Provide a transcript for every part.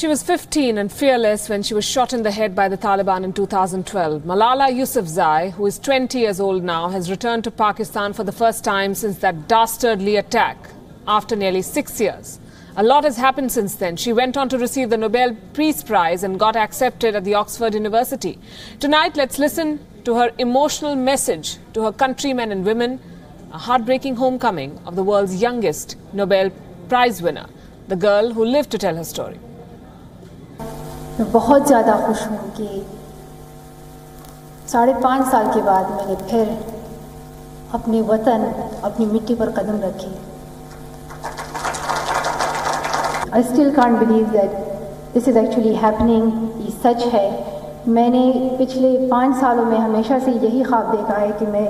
She was 15 and fearless when she was shot in the head by the Taliban in 2012. Malala Yousafzai, who is 20 years old now, has returned to Pakistan for the first time since that dastardly attack after nearly 6 years. A lot has happened since then. She went on to receive the Nobel Peace Prize and got accepted at the Oxford University. Tonight, let's listen to her emotional message to her countrymen and women, a heartbreaking homecoming of the world's youngest Nobel Prize winner, the girl who lived to tell her story. मैं बहुत ज़्यादा खुश हूँ कि 5.5 साल के बाद मैंने फिर अपने वतन, अपनी मिट्टी पर कदम रखे। I still can't believe that this is actually happening. ये सच है। मैंने पिछले 5 सालों में हमेशा से यही ख्वाब देखा है कि मैं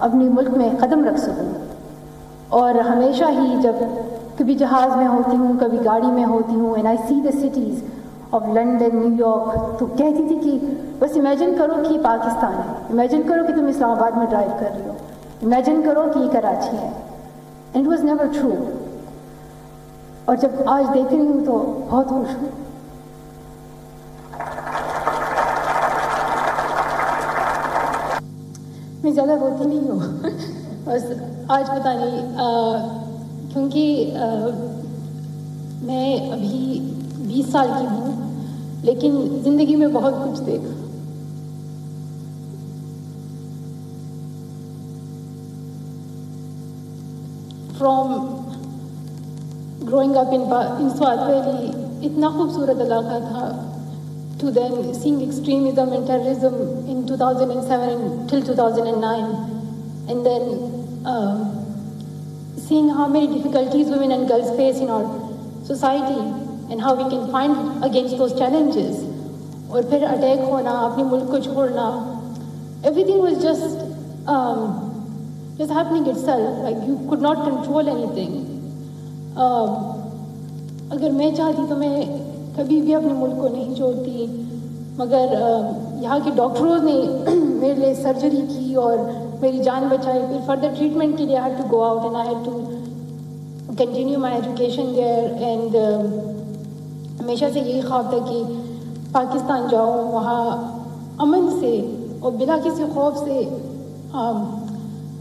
अपने मुल्क में कदम रख सकूँ। और हमेशा ही जब कभी जहाज़ में होती हूँ, कभी गाड़ी में होती हूँ, and I see the cities of London, New York, तो कहती थी कि बस इमेजिन करो कि ये पाकिस्तान है, इमेजिन करो कि तुम इस्लामाबाद में ड्राइव कर रही हो, इमेजिन करो कि ये कराची है। And it was never true. और जब आज देख रही हूँ तो बहुत खुश हूँ। मैं ज़्यादा रोती नहीं हूँ, बस आज पता नहीं क्योंकि मैं अभी 20 साल की हूँ, लेकिन ज़िंदगी में बहुत कुछ देखा। From growing up in Swat Valley, इतना खूबसूरत इलाका था, to then seeing extremism and terrorism in 2007 till 2009, and then seeing how many difficulties women and girls face in our society and how we can find against those challenges. और फिर attack होना, अपने मुल्क को छोड़ना, everything was just happening itself. Like you could not control anything. अगर मैं चाहती तो मैं कभी भी अपने मुल्क को नहीं छोड़ती, मगर यहाँ के डॉक्टरों ने मेरे लिए सर्जरी की और मेरी जान बचाई। फिर फर्दर ट्रीटमेंट के लिए I had to go out and I had to continue my education there. And हमेशा से यही ख्वाब था कि पाकिस्तान जाऊँ, वहाँ अमन से और बिना किसी खौफ से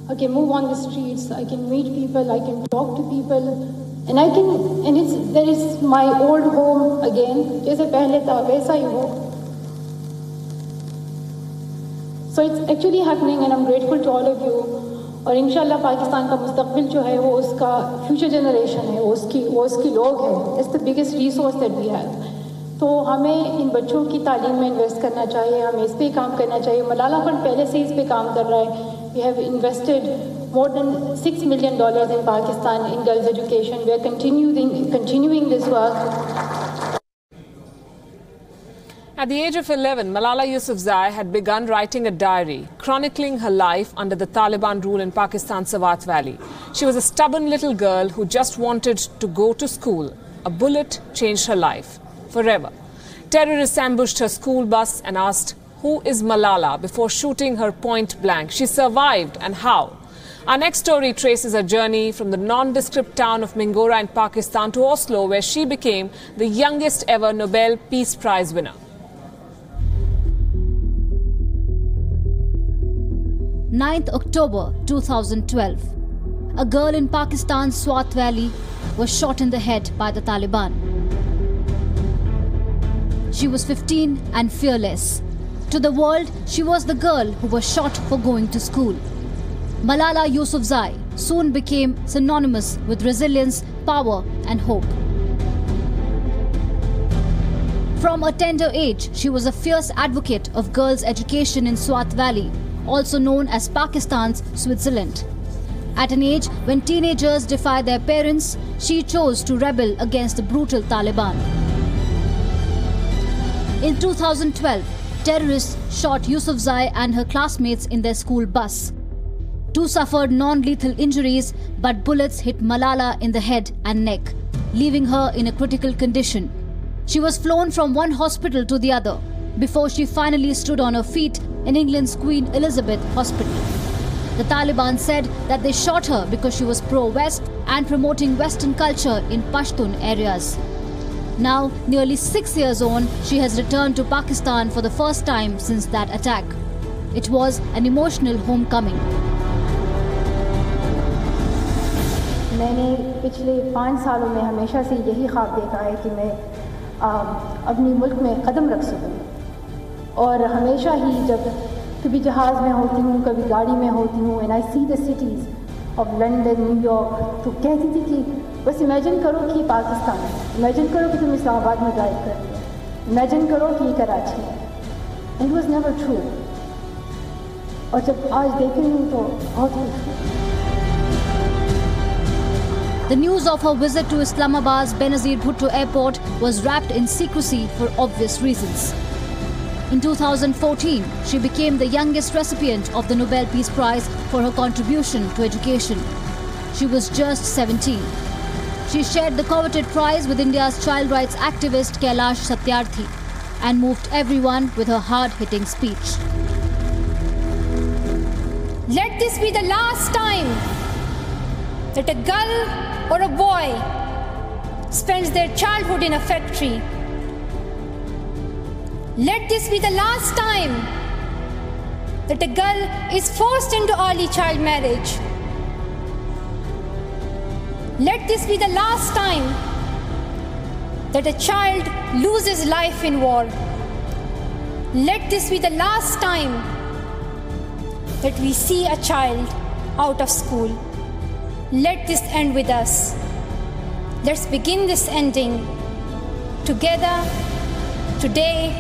I can move on the streets, I can meet people, I can talk to people, and there is my old home again, जैसे पहले था वैसा ही हो. So it's actually happening and I'm grateful to all of you. और इंशाल्लाह पाकिस्तान का मुस्तकबिल जो है वो उसका फ्यूचर जनरेशन है, वो उसकी लोग हैं. It's the biggest resource that we have. तो हमें इन बच्चों की तालीम में इन्वेस्ट करना चाहिए, हमें इस पे काम करना चाहिए. मलाला फंड पहले से इस पे काम कर रहा है. We have invested more than $6 million in Pakistan in girls' education. We are continuing this work. At the age of 11, Malala Yousafzai had begun writing a diary, chronicling her life under the Taliban rule in Pakistan's Swat Valley. She was a stubborn little girl who just wanted to go to school. A bullet changed her life forever. Terrorists ambushed her school bus and asked, "Who is Malala?" before shooting her point blank. She survived, and how? Our next story traces her journey from the nondescript town of Mingora in Pakistan to Oslo, where she became the youngest ever Nobel Peace Prize winner. 9th October 2012. A girl in Pakistan's Swat Valley was shot in the head by the Taliban. She was 15 and fearless. To the world, she was the girl who was shot for going to school. Malala Yousafzai soon became synonymous with resilience, power and hope. From a tender age, she was a fierce advocate of girls' education in Swat Valley, also known as Pakistan's Switzerland. At an age when teenagers defy their parents, she chose to rebel against the brutal Taliban. In 2012, terrorists shot Yousafzai and her classmates in their school bus. Two suffered non-lethal injuries, but bullets hit Malala in the head and neck, leaving her in a critical condition. She was flown from one hospital to the other before she finally stood on her feet in England's Queen Elizabeth Hospital. The Taliban said that they shot her because she was pro-West and promoting Western culture in Pashtun areas. Now, nearly 6 years on, she has returned to Pakistan for the first time since that attack. It was an emotional homecoming. मैंने पिछले 5 सालों में हमेशा से यही ख्वाब देखा है कि मैं अपनी मुल्क में कदम रख सकूं, और हमेशा ही जब कभी जहाज़ में होती हूँ, कभी गाड़ी में होती हूँ, and I see the cities of London, New York, तो कहती थी कि बस इमेजिन करो कि पाकिस्तान है, इमेजिन करो कि तुम इस्लामाबाद में ड्राइव कर रही हो, इमेजिन करो कि ये कराची है. It was never true. और जब आज देख रही हूँ तो बहुत खुश हूँ. The news of her visit to Islamabad's Benazir Bhutto airport was wrapped in secrecy for obvious reasons. In 2014, she became the youngest recipient of the Nobel Peace Prize for her contribution to education. She was just 17. She shared the coveted prize with India's child rights activist Kailash Satyarthi and moved everyone with her hard-hitting speech. Let this be the last time that a girl or a boy spends their childhood in a factory. Let this be the last time that a girl is forced into early child marriage. Let this be the last time that a child loses life in war. Let this be the last time that we see a child out of school. Let this end with us. Let's begin this ending together, today,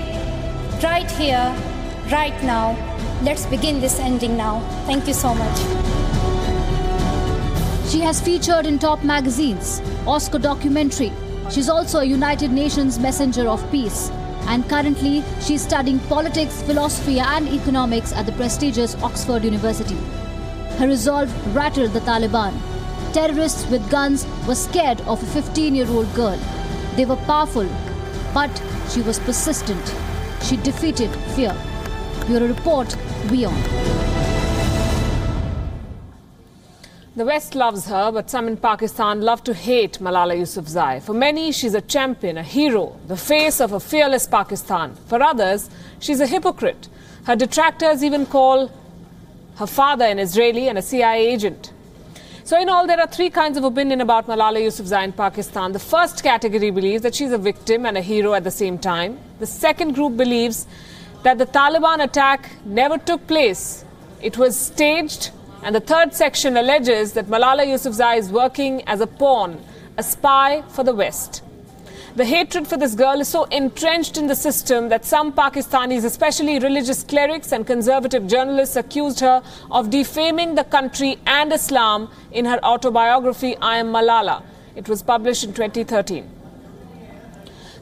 right here, right now. Let's begin this ending now. Thank you so much. She has featured in top magazines, Oscar documentary. She's also a United Nations Messenger of Peace. And currently, she's studying politics, philosophy and economics at the prestigious Oxford University. Her resolve rattled the Taliban. Terrorists with guns were scared of a 15-year-old girl. They were powerful, but she was persistent. She defeated fear. Bureau Report, WION. The West loves her, but some in Pakistan love to hate Malala Yousafzai. For many, she's a champion, a hero, the face of a fearless Pakistan. For others, she's a hypocrite. Her detractors even call her father an Israeli and a CIA agent. So in all, there are 3 kinds of opinion about Malala Yousafzai in Pakistan. The first category believes that she's a victim and a hero at the same time. The second group believes that the Taliban attack never took place. It was staged. And the third section alleges that Malala Yousafzai is working as a pawn, a spy for the West. The hatred for this girl is so entrenched in the system that some Pakistanis, especially religious clerics and conservative journalists, accused her of defaming the country and Islam in her autobiography, I Am Malala. It was published in 2013.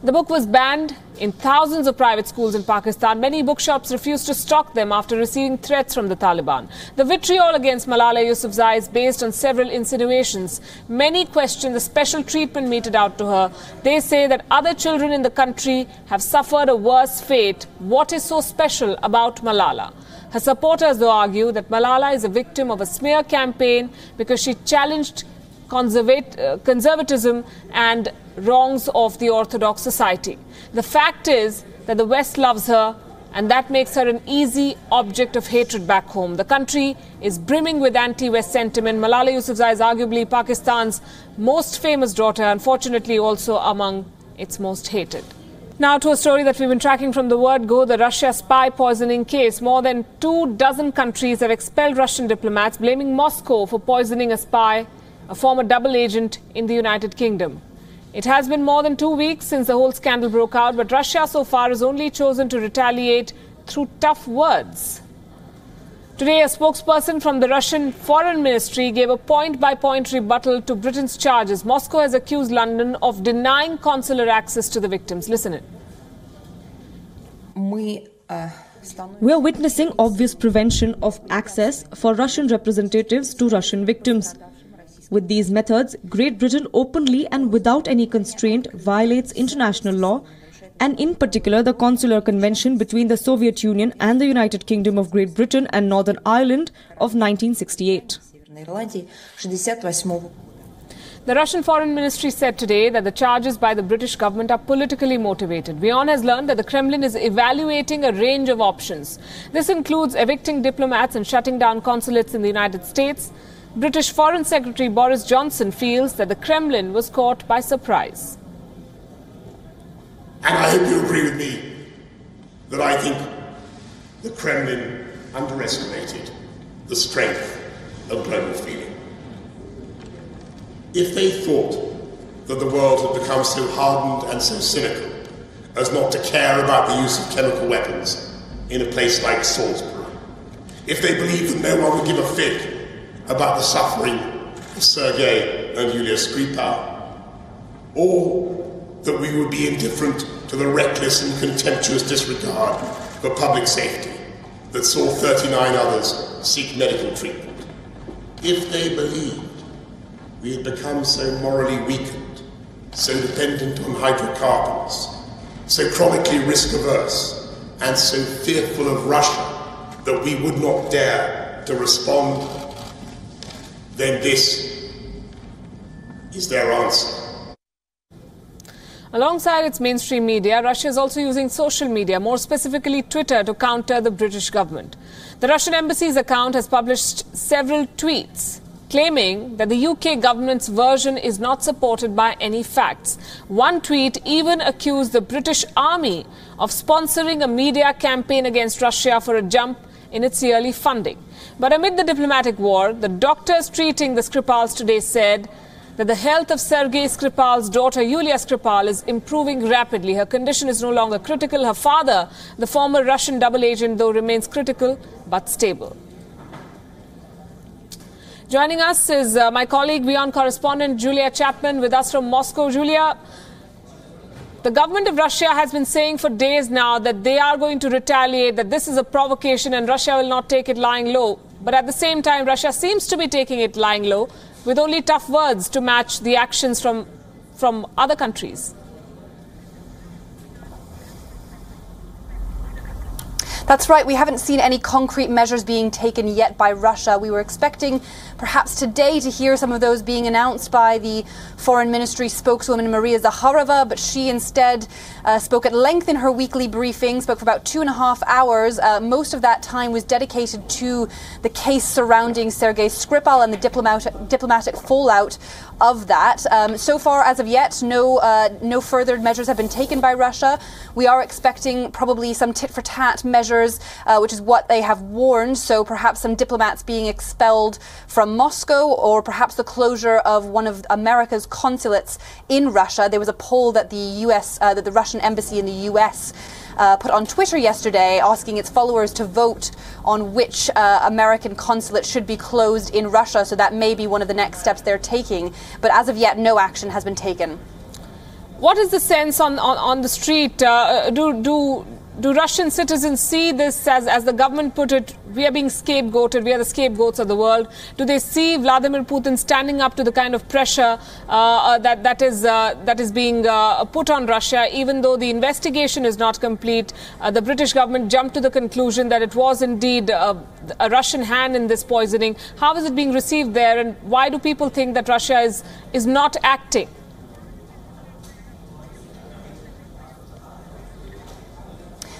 The book was banned in thousands of private schools in Pakistan. Many bookshops refused to stock them after receiving threats from the Taliban. The vitriol against Malala Yousafzai is based on several insinuations. Many question the special treatment meted out to her. They say that other children in the country have suffered a worse fate. What is so special about Malala? Her supporters, though, argue that Malala is a victim of a smear campaign because she challenged conservatism and wrongs of the Orthodox society. The fact is that the West loves her, and that makes her an easy object of hatred back home. The country is brimming with anti-West sentiment. Malala Yousafzai is arguably Pakistan's most famous daughter, unfortunately also among its most hated. Now to a story that we've been tracking from the word go, the Russia spy poisoning case. More than 24 countries have expelled Russian diplomats, blaming Moscow for poisoning a spy, a former double agent in the United Kingdom. It has been more than 2 weeks since the whole scandal broke out, but Russia so far has only chosen to retaliate through tough words. Today, a spokesperson from the Russian Foreign Ministry gave a point-by-point rebuttal to Britain's charges. Moscow has accused London of denying consular access to the victims. Listen in. We are witnessing obvious prevention of access for Russian representatives to Russian victims. With these methods, Great Britain openly and without any constraint violates international law, and in particular the Consular Convention between the Soviet Union and the United Kingdom of Great Britain and Northern Ireland of 1968. The Russian Foreign Ministry said today that the charges by the British government are politically motivated. WION has learned that the Kremlin is evaluating a range of options. This includes evicting diplomats and shutting down consulates in the United States. British Foreign Secretary Boris Johnson feels that the Kremlin was caught by surprise. And I hope you agree with me that I think the Kremlin underestimated the strength of global feeling. If they thought that the world had become so hardened and so cynical as not to care about the use of chemical weapons in a place like Salisbury, if they believed that no one would give a fig about the suffering of Sergei and Yulia Skripal, or that we would be indifferent to the reckless and contemptuous disregard for public safety that saw 39 others seek medical treatment, if they believed we had become so morally weakened, so dependent on hydrocarbons, so chronically risk-averse, and so fearful of Russia that we would not dare to respond, then this is their answer. Alongside its mainstream media, Russia is also using social media, more specifically Twitter, to counter the British government. The Russian embassy's account has published several tweets claiming that the UK government's version is not supported by any facts. One tweet even accused the British Army of sponsoring a media campaign against Russia for a jump in its yearly funding. But amid the diplomatic war, the doctors treating the Skripals today said that the health of Sergei Skripal's daughter Yulia Skripal is improving rapidly. Her condition is no longer critical. Her father, the former Russian double agent, though remains critical but stable. Joining us is my colleague, WION correspondent Julia Chapman, with us from Moscow. Julia, the government of Russia has been saying for days now that they are going to retaliate, that this is a provocation and Russia will not take it lying low. But at the same time, Russia seems to be taking it lying low, with only tough words to match the actions from other countries. That's right. We haven't seen any concrete measures being taken yet by Russia. We were expecting perhaps today to hear some of those being announced by the Foreign Ministry spokeswoman Maria Zakharova, but she instead spoke at length in her weekly briefing, spoke for about 2.5 hours. Most of that time was dedicated to the case surrounding Sergei Skripal and the diplomatic fallout of that. So far, as of yet, no further measures have been taken by Russia. We are expecting probably some tit-for-tat measures, which is what they have warned. So perhaps some diplomats being expelled from Moscow, or perhaps the closure of one of America's consulates in Russia. There was a poll that the Russian embassy in the US put on Twitter yesterday, asking its followers to vote on which American consulate should be closed in Russia. So that may be one of the next steps they're taking. But as of yet, no action has been taken. What is the sense on the street? Do Russian citizens see this as the government put it, we are being scapegoated, we are the scapegoats of the world? Do they see Vladimir Putin standing up to the kind of pressure that is being put on Russia, even though the investigation is not complete? The British government jumped to the conclusion that it was indeed a Russian hand in this poisoning. How is it being received there, and why do people think that Russia is not acting?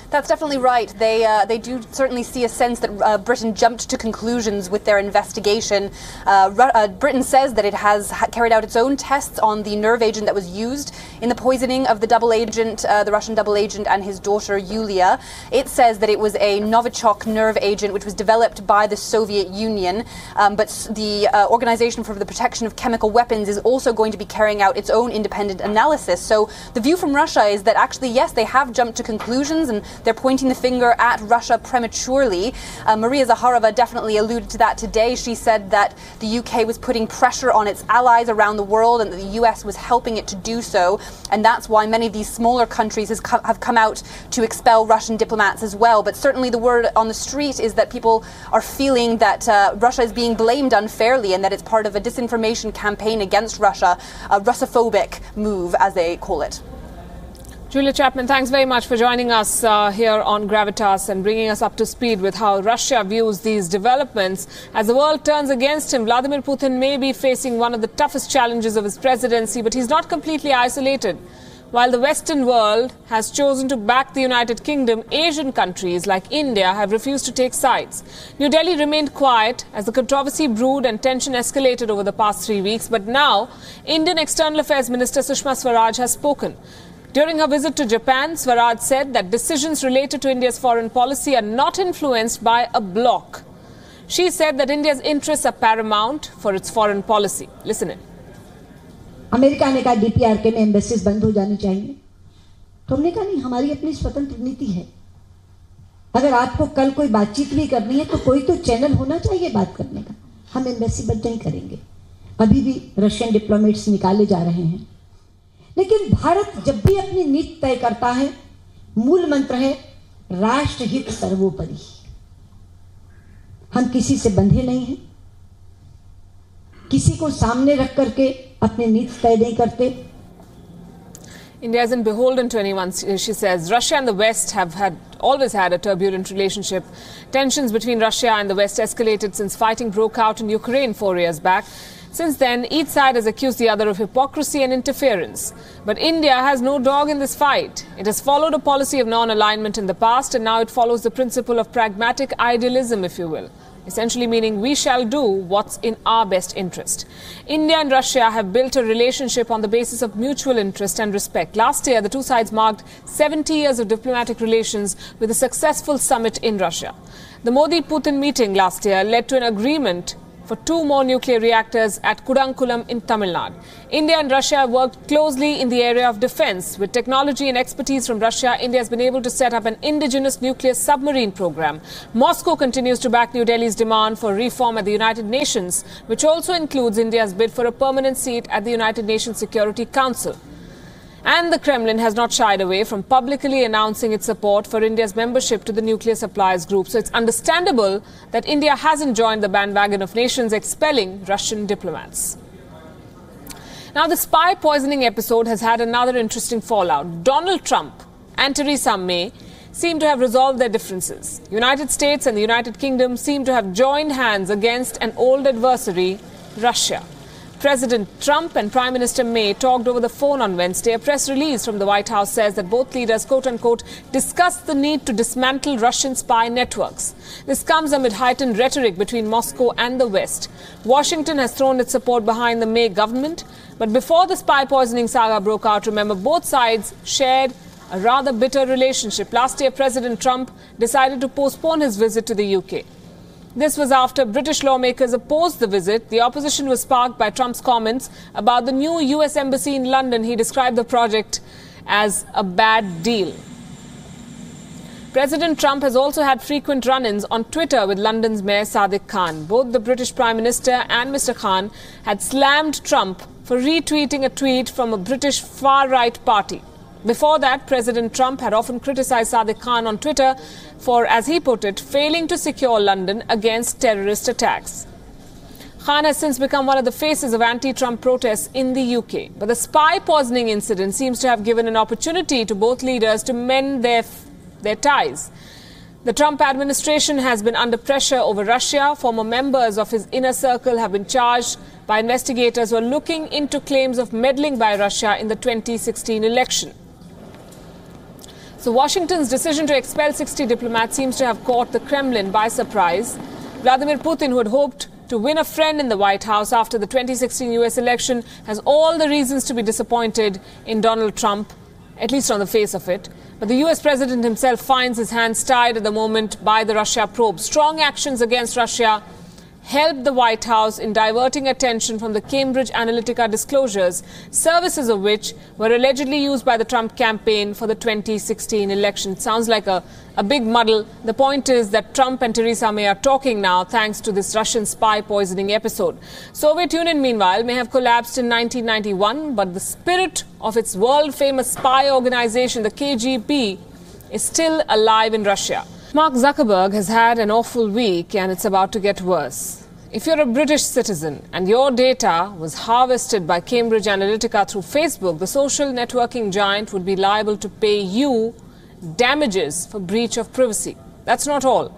That's definitely right. They do certainly see a sense that Britain jumped to conclusions with their investigation. Britain says that it has carried out its own tests on the nerve agent that was used in the poisoning of the double agent, the Russian double agent, and his daughter Yulia. It says that it was a Novichok nerve agent which was developed by the Soviet Union, but the Organization for the Protection of Chemical Weapons is also going to be carrying out its own independent analysis. So the view from Russia is that actually, yes, they have jumped to conclusions and they're pointing the finger at Russia prematurely. Maria Zakharova definitely alluded to that today. She said that the UK was putting pressure on its allies around the world and that the US was helping it to do so. And that's why many of these smaller countries have come out to expel Russian diplomats as well. But certainly the word on the street is that people are feeling that Russia is being blamed unfairly and that it's part of a disinformation campaign against Russia, a Russophobic move, as they call it. Julia Chapman, thanks very much for joining us here on Gravitas and bringing us up to speed with how Russia views these developments. As the world turns against him, Vladimir Putin may be facing one of the toughest challenges of his presidency, but he's not completely isolated. While the Western world has chosen to back the United Kingdom, Asian countries like India have refused to take sides. New Delhi remained quiet as the controversy brewed and tension escalated over the past 3 weeks. But now, Indian External Affairs Minister Sushma Swaraj has spoken. During her visit to Japan, Swaraj said that decisions related to India's foreign policy are not influenced by a bloc. She said that India's interests are paramount for its foreign policy. Listen in. America ने कहा DPRK में embassies बंद हो जानी चाहिए, तो हमने कहा नहीं, हमारी अपनी स्वतंत्र नीति है। अगर आपको कल कोई बातचीत भी करनी है तो कोई तो चैनल होना चाहिए बात करने का। हम एम्बेसी बंद नहीं करेंगे। अभी भी रशियन डिप्लोमेट्स निकाले जा रहे हैं, लेकिन भारत जब भी अपनी नीति तय करता है, मूल मंत्र है राष्ट्रहित सर्वोपरि। हम किसी से बंधे नहीं हैं, किसी को सामने रख करके अपनी नीति तय नहीं करते। India isn't beholden to anyone, she says. Russia and the West have always had a turbulent relationship. Tensions between Russia and the West escalated since fighting broke out in Ukraine 4 years back. Since then, each side has accused the other of hypocrisy and interference. But India has no dog in this fight. It has followed a policy of non-alignment in the past, and now it follows the principle of pragmatic idealism, if you will. Essentially meaning we shall do what's in our best interest. India and Russia have built a relationship on the basis of mutual interest and respect. Last year, the two sides marked 70 years of diplomatic relations with a successful summit in Russia. The Modi-Putin meeting last year led to an agreement for 2 more nuclear reactors at Kudankulam in Tamil Nadu. India and Russia have worked closely in the area of defense. With technology and expertise from Russia, India has been able to set up an indigenous nuclear submarine program. Moscow continues to back New Delhi's demand for reform at the United Nations, which also includes India's bid for a permanent seat at the United Nations Security Council. And the Kremlin has not shied away from publicly announcing its support for India's membership to the nuclear suppliers group. So it's understandable that India hasn't joined the bandwagon of nations expelling Russian diplomats. Now, the spy poisoning episode has had another interesting fallout. Donald Trump and Theresa May seem to have resolved their differences. United States and the United Kingdom seem to have joined hands against an old adversary, Russia. President Trump and Prime Minister May talked over the phone on Wednesday. A press release from the White House says that both leaders, quote-unquote, discussed the need to dismantle Russian spy networks. This comes amid heightened rhetoric between Moscow and the West. Washington has thrown its support behind the May government. But before the spy poisoning saga broke out, remember, both sides shared a rather bitter relationship. Last year, President Trump decided to postpone his visit to the UK. This was after British lawmakers opposed the visit. The opposition was sparked by Trump's comments about the new US embassy in London. He described the project as a bad deal. President Trump has also had frequent run-ins on Twitter with London's Mayor Sadiq Khan. Both the British Prime Minister and Mr. Khan had slammed Trump for retweeting a tweet from a British far-right party. Before that, President Trump had often criticized Sadiq Khan on Twitter for, as he put it, failing to secure London against terrorist attacks. Khan has since become one of the faces of anti-Trump protests in the UK. But the spy poisoning incident seems to have given an opportunity to both leaders to mend their ties. The Trump administration has been under pressure over Russia. Former members of his inner circle have been charged by investigators who are looking into claims of meddling by Russia in the 2016 election. So Washington's decision to expel 60 diplomats seems to have caught the Kremlin by surprise. Vladimir Putin, who had hoped to win a friend in the White House after the 2016 US election, has all the reasons to be disappointed in Donald Trump, at least on the face of it. But the US president himself finds his hands tied at the moment by the Russia probe. Strong actions against Russia helped the White House in diverting attention from the Cambridge Analytica disclosures, services of which were allegedly used by the Trump campaign for the 2016 election. It sounds like a big muddle. The point is that Trump and Theresa May are talking now thanks to this Russian spy poisoning episode. Soviet Union, meanwhile, may have collapsed in 1991, but the spirit of its world-famous spy organization, the KGB, is still alive in Russia. Mark Zuckerberg has had an awful week and it's about to get worse. If you're a British citizen and your data was harvested by Cambridge Analytica through Facebook, the social networking giant would be liable to pay you damages for breach of privacy. That's not all.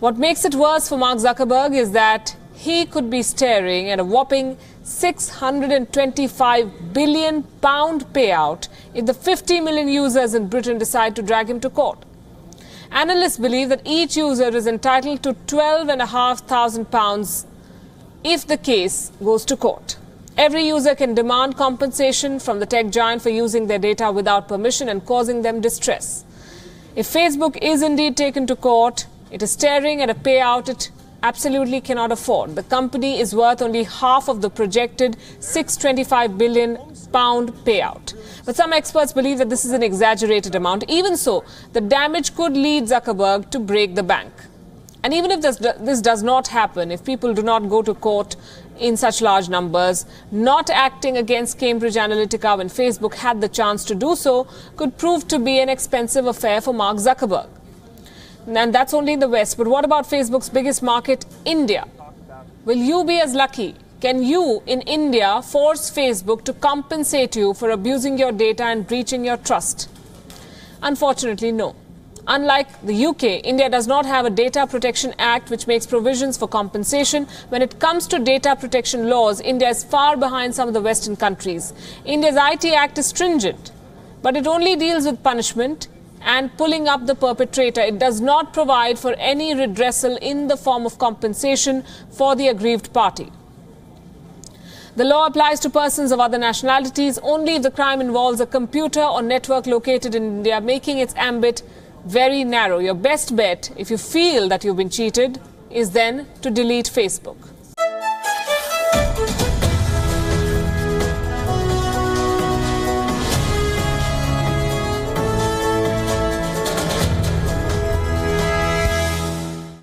What makes it worse for Mark Zuckerberg is that he could be staring at a whopping £625 billion payout if the 50 million users in Britain decide to drag him to court. Analysts believe that each user is entitled to £12,500 if the case goes to court. Every user can demand compensation from the tech giant for using their data without permission and causing them distress. If Facebook is indeed taken to court, it is staring at a payout it absolutely cannot afford. The company is worth only half of the projected £625 billion payout. But some experts believe that this is an exaggerated amount. Even so, the damage could lead Zuckerberg to break the bank. And even if this does not happen, if people do not go to court in such large numbers, not acting against Cambridge Analytica when Facebook had the chance to do so could prove to be an expensive affair for Mark Zuckerberg. And that's only in the West. But what about Facebook's biggest market, India? Will you be as lucky? Can you, in India, force Facebook to compensate you for abusing your data and breaching your trust? Unfortunately, no. Unlike the UK, India does not have a Data Protection Act which makes provisions for compensation. When it comes to data protection laws, India is far behind some of the Western countries. India's IT Act is stringent, but it only deals with punishment and pulling up the perpetrator. It does not provide for any redressal in the form of compensation for the aggrieved party. The law applies to persons of other nationalities only if the crime involves a computer or network located in India, making its ambit very narrow. Your best bet, if you feel that you've been cheated, is then to delete Facebook.